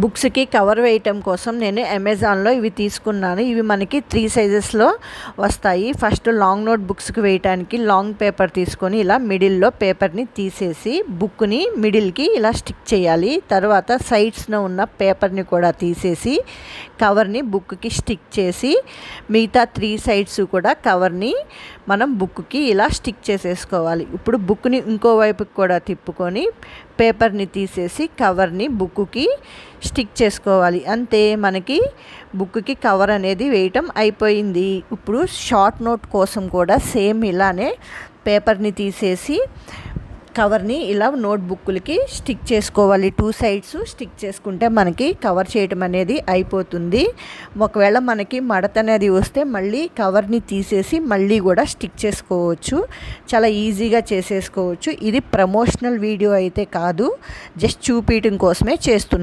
బుక్స్కి కవర్ వేయటం కోసం నేను అమెజాన్లో ఇవి తీసుకున్నాను. ఇవి మనకి 3 సైజెస్లో వస్తాయి. ఫస్ట్ లాంగ్ నోట్ బుక్స్కి వేయటానికి లాంగ్ పేపర్ తీసుకొని ఇలా మిడిల్లో పేపర్ని తీసేసి బుక్ని మిడిల్కి ఇలా స్టిక్ చేయాలి. తర్వాత సైడ్స్లో ఉన్న పేపర్ని కూడా తీసేసి కవర్ని బుక్కి స్టిక్ చేసి మిగతా 3 సైడ్స్ కూడా కవర్ని మనం బుక్కి ఇలా స్టిక్ చేసేసుకోవాలి. ఇప్పుడు బుక్ని ఇంకోవైపుకి కూడా తిప్పుకొని పేపర్ని తీసేసి కవర్ని బుక్కి స్టిక్ చేసుకోవాలి. అంతే, మనకి బుక్కి కవర్ అనేది వేయటం అయిపోయింది. ఇప్పుడు షార్ట్ నోట్ కోసం కూడా సేమ్ ఇలానే పేపర్ని తీసేసి కవర్ని ఇలా నోట్బుక్లకి స్టిక్ చేసుకోవాలి. 2 సైడ్స్ స్టిక్ చేసుకుంటే మనకి కవర్ చేయటం అనేది అయిపోతుంది. ఒకవేళ మనకి మడత అనేది వస్తే మళ్ళీ కవర్ని తీసేసి మళ్ళీ కూడా స్టిక్ చేసుకోవచ్చు. చాలా ఈజీగా చేసేసుకోవచ్చు. ఇది ప్రమోషనల్ వీడియో అయితే కాదు, జస్ట్ చూపించడం కోసమే చేస్తున్నాను.